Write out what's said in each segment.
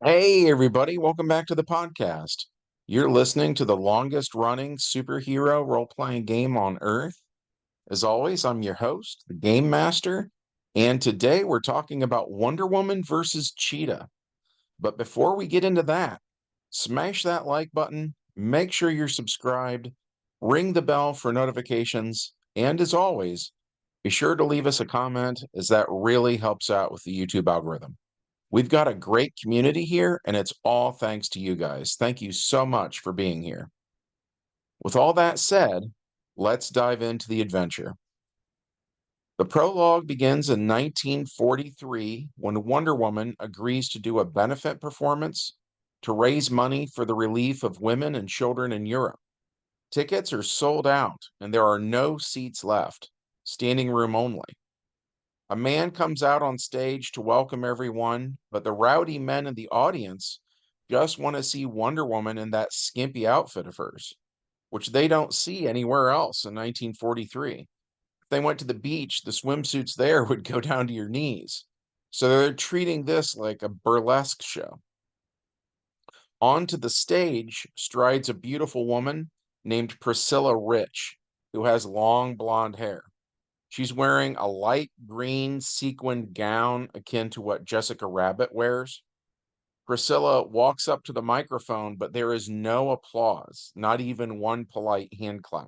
Hey, everybody, welcome back to the podcast. You're listening to the longest running superhero role playing game on Earth. As always, I'm your host, the Game Master, and today we're talking about Wonder Woman versus Cheetah. But before we get into that, smash that like button, make sure you're subscribed, ring the bell for notifications, and as always, be sure to leave us a comment as that really helps out with the YouTube algorithm. We've got a great community here, and it's all thanks to you guys. Thank you so much for being here. With all that said, let's dive into the adventure. The prologue begins in 1943 when Wonder Woman agrees to do a benefit performance to raise money for the relief of women and children in Europe. Tickets are sold out, and there are no seats left, standing room only. A man comes out on stage to welcome everyone, but the rowdy men in the audience just want to see Wonder Woman in that skimpy outfit of hers, which they don't see anywhere else in 1943. If they went to the beach, the swimsuits there would go down to your knees. So they're treating this like a burlesque show. Onto the stage strides a beautiful woman named Priscilla Rich, who has long blonde hair. She's wearing a light green sequined gown akin to what Jessica Rabbit wears. Priscilla walks up to the microphone, but there is no applause, not even one polite hand clap.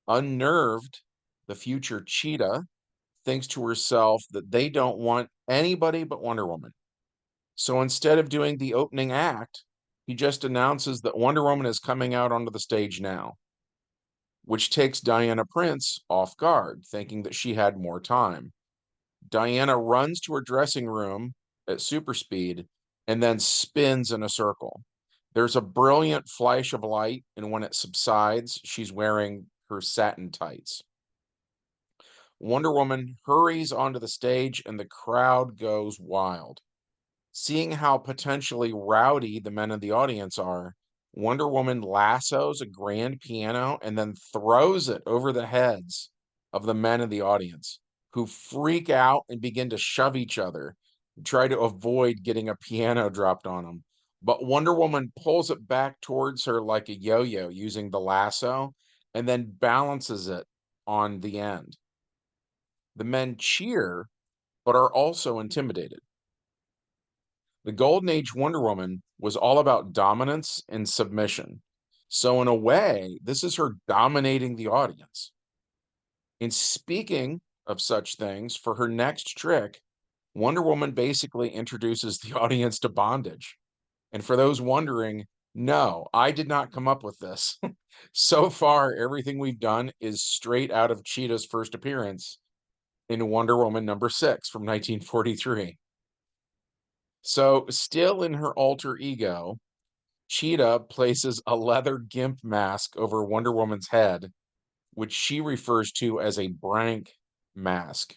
Unnerved, the future Cheetah thinks to herself that they don't want anybody but Wonder Woman. So instead of doing the opening act, he just announces that Wonder Woman is coming out onto the stage now, which takes Diana Prince off guard, thinking that she had more time. Diana runs to her dressing room at super speed and then spins in a circle. There's a brilliant flash of light, and when it subsides, she's wearing her satin tights. Wonder Woman hurries onto the stage, and the crowd goes wild. Seeing how potentially rowdy the men in the audience are, Wonder Woman lassos a grand piano and then throws it over the heads of the men in the audience, who freak out and begin to shove each other, try to avoid getting a piano dropped on them. But Wonder Woman pulls it back towards her like a yo yo using the lasso and then balances it on the end. The men cheer, but are also intimidated. The Golden Age Wonder Woman was all about dominance and submission. So, in a way, this is her dominating the audience. In speaking of such things, for her next trick, Wonder Woman basically introduces the audience to bondage. And for those wondering, no, I did not come up with this. So far, everything we've done is straight out of Cheetah's first appearance in Wonder Woman #6 from 1943. So, still in her alter ego, Cheetah places a leather gimp mask over Wonder Woman's head, which she refers to as a brank mask.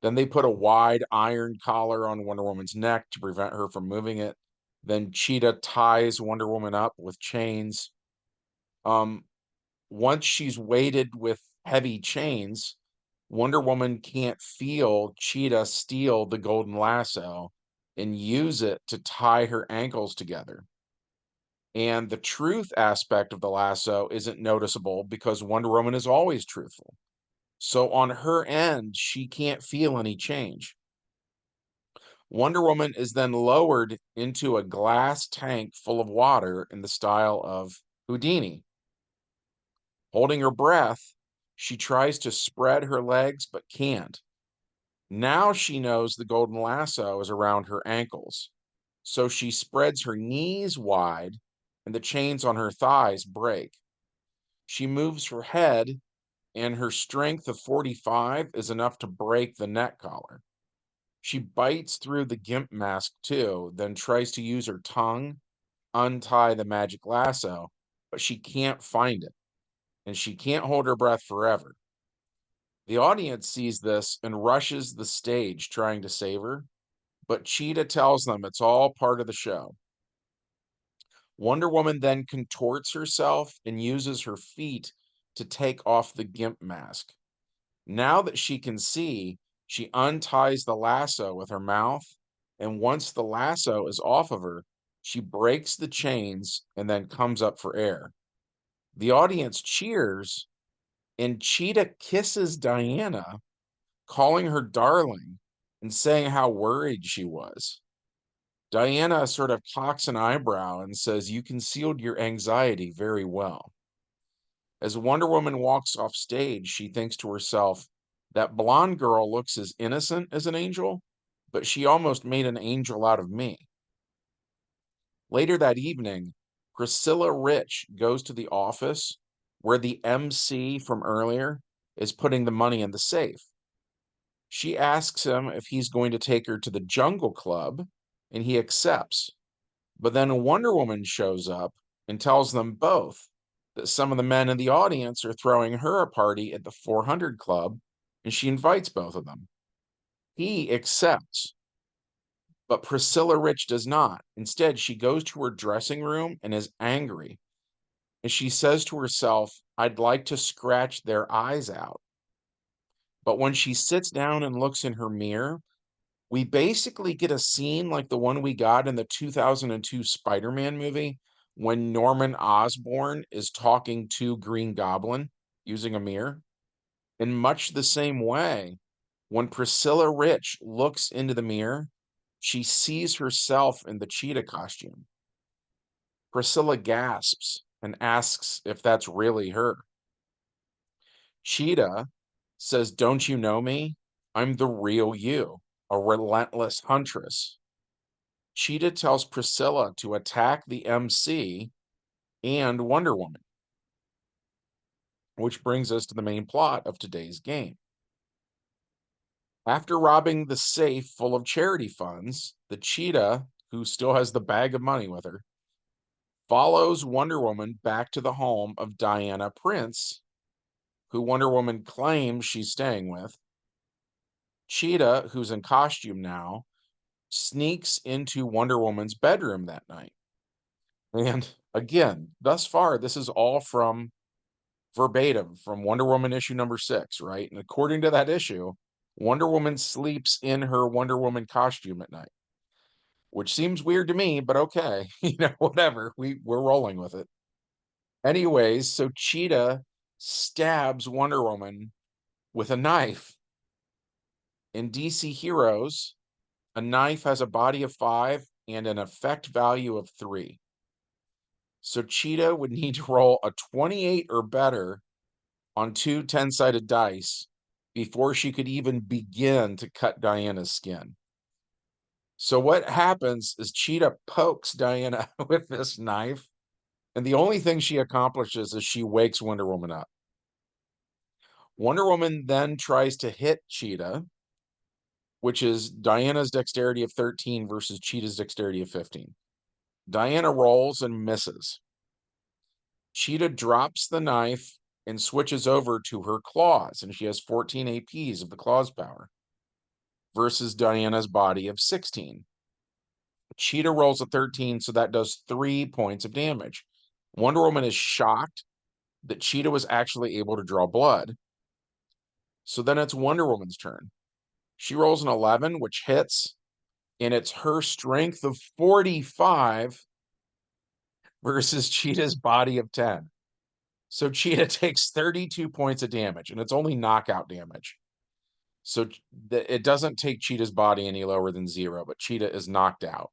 Then they put a wide iron collar on Wonder Woman's neck to prevent her from moving it. Then Cheetah ties Wonder Woman up with chains. Um, Once she's weighted with heavy chains, Wonder Woman can't feel Cheetah steal the golden lasso and use it to tie her ankles together. And the truth aspect of the lasso isn't noticeable because Wonder Woman is always truthful. So on her end, she can't feel any change. Wonder Woman is then lowered into a glass tank full of water in the style of Houdini. Holding her breath, she tries to spread her legs but can't. Now she knows the golden lasso is around her ankles. So she spreads her knees wide and the chains on her thighs break. She moves her head, and her strength of 45 is enough to break the neck collar. She bites through the gimp mask too, then tries to use her tongue, untie the magic lasso, but she can't find it, and she can't hold her breath forever. The audience sees this and rushes the stage trying to save her, but Cheetah tells them it's all part of the show. Wonder Woman then contorts herself and uses her feet to take off the gimp mask. Now that she can see, she unties the lasso with her mouth And once the lasso is off of her, she breaks the chains and then comes up for air. The audience cheers, and Cheetah kisses Diana, calling her darling and saying how worried she was. Diana sort of cocks an eyebrow and says, "You concealed your anxiety very well." As Wonder Woman walks off stage, she thinks to herself, "That blonde girl looks as innocent as an angel, but she almost made an angel out of me." Later that evening, Priscilla Rich goes to the office where the MC from earlier is putting the money in the safe. She asks him if he's going to take her to the Jungle Club, and he accepts. But then Wonder Woman shows up and tells them both that some of the men in the audience are throwing her a party at the 400 Club, and she invites both of them. He accepts, but Priscilla Rich does not. Instead, she goes to her dressing room and is angry. And she says to herself, "I'd like to scratch their eyes out." But when she sits down and looks in her mirror, we basically get a scene like the one we got in the 2002 Spider-Man movie when Norman Osborn is talking to Green Goblin using a mirror. In much the same way, when Priscilla Rich looks into the mirror, she sees herself in the cheetah costume. Priscilla gasps and asks if that's really her. Cheetah says, "Don't you know me? I'm the real you, a relentless huntress." Cheetah tells Priscilla to attack the MC and Wonder Woman, which brings us to the main plot of today's game. After robbing the safe full of charity funds, the cheetah, who still has the bag of money with her, follows Wonder Woman back to the home of Diana Prince, who Wonder Woman claims she's staying with. Cheetah, who's in costume now, sneaks into Wonder Woman's bedroom that night. And again, thus far, this is all from verbatim from Wonder Woman issue number 6, right? And according to that issue, Wonder Woman sleeps in her Wonder Woman costume at night, which seems weird to me, but okay, whatever. We're rolling with it. Anyways, so Cheetah stabs Wonder Woman with a knife. In DC Heroes, a knife has a body of 5 and an effect value of 3. So Cheetah would need to roll a 28 or better on 2 10-sided dice before she could even begin to cut Diana's skin. So what happens is Cheetah pokes Diana with this knife, and the only thing she accomplishes is she wakes Wonder Woman up. Wonder Woman then tries to hit Cheetah, which is Diana's dexterity of 13 versus Cheetah's dexterity of 15. Diana rolls and misses. Cheetah drops the knife and switches over to her claws, and she has 14 APs of the claws power versus Diana's body of 16. Cheetah rolls a 13, so that does 3 points of damage. Wonder Woman is shocked that Cheetah was actually able to draw blood. So then it's Wonder Woman's turn. She rolls an 11, which hits, and it's her strength of 45 versus Cheetah's body of 10. So Cheetah takes 32 points of damage, and it's only knockout damage. So it doesn't take Cheetah's body any lower than 0, but Cheetah is knocked out.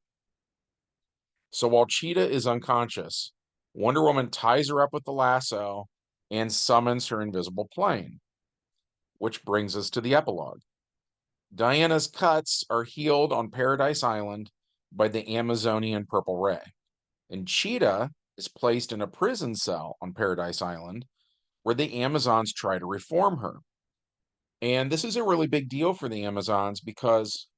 So while Cheetah is unconscious, Wonder Woman ties her up with the lasso and summons her invisible plane, which brings us to the epilogue. Diana's cuts are healed on Paradise Island by the Amazonian Purple Ray, and Cheetah is placed in a prison cell on Paradise Island where the Amazons try to reform her. And this is a really big deal for the Amazons because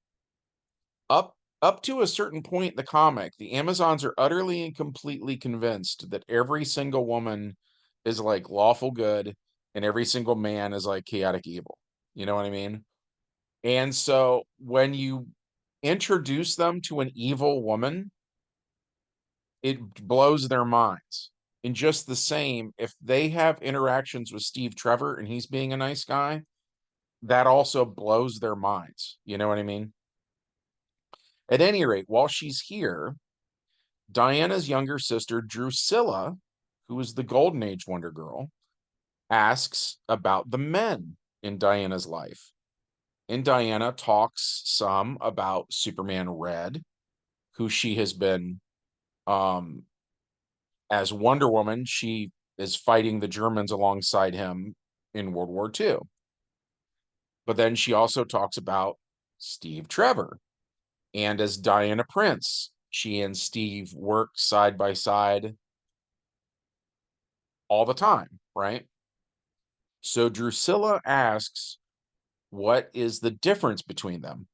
up to a certain point in the comic, the Amazons are utterly and completely convinced that every single woman is like lawful good and every single man is like chaotic evil. You know what I mean? And so when you introduce them to an evil woman, it blows their minds. And just the same, if they have interactions with Steve Trevor and he's being a nice guy, that also blows their minds. You know what I mean? At any rate, while she's here, Diana's younger sister, Drusilla, who is the Golden Age Wonder Girl, asks about the men in Diana's life. And Diana talks some about Superman Red, who she has been, um, as Wonder Woman, she is fighting the Germans alongside him in World War II. But then she also talks about Steve Trevor. And as Diana Prince, she and Steve work side by side all the time, right? So Drusilla asks, what is the difference between them?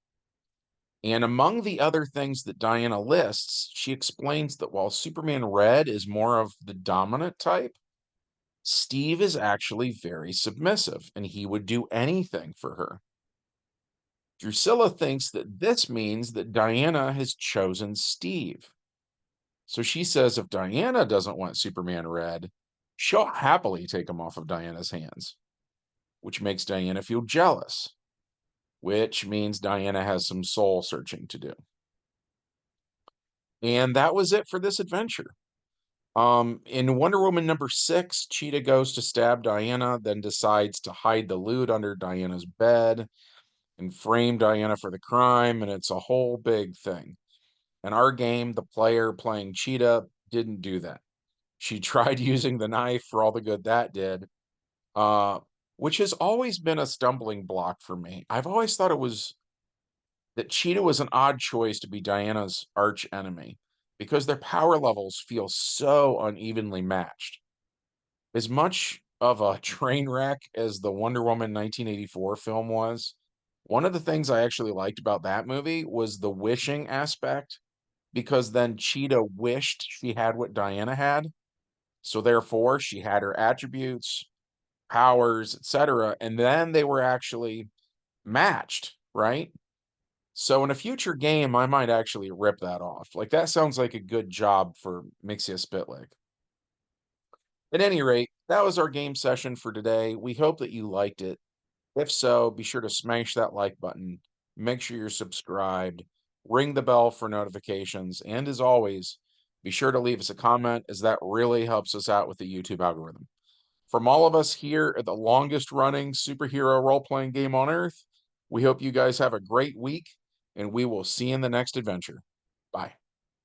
And among the other things that Diana lists, she explains that while Superman Red is more of the dominant type, Steve is actually very submissive and he would do anything for her. Drusilla thinks that this means that Diana has chosen Steve. So she says if Diana doesn't want Superman Red, she'll happily take him off of Diana's hands, which makes Diana feel jealous, which means Diana has some soul searching to do. And that was it for this adventure. In Wonder Woman #6, Cheetah goes to stab Diana, then decides to hide the loot under Diana's bed and frame Diana for the crime, and it's a whole big thing. In our game, the player playing Cheetah didn't do that. She tried using the knife for all the good that did, uh, which has always been a stumbling block for me. I've always thought it was that Cheetah was an odd choice to be Diana's arch enemy because their power levels feel so unevenly matched. As much of a train wreck as the Wonder Woman 1984 film was, one of the things I actually liked about that movie was the wishing aspect because then Cheetah wished she had what Diana had. So therefore, she had her attributes, powers, etc., and then they were actually matched, right? So in a future game, I might actually rip that off. Like that sounds like a good job for Mixia Spitlick. At any rate, that was our game session for today. We hope that you liked it. If so, be sure to smash that like button. Make sure you're subscribed. Ring the bell for notifications. And as always, be sure to leave us a comment as that really helps us out with the YouTube algorithm. From all of us here at the longest running superhero role playing game on earth, we hope you guys have a great week and we will see you in the next adventure. Bye.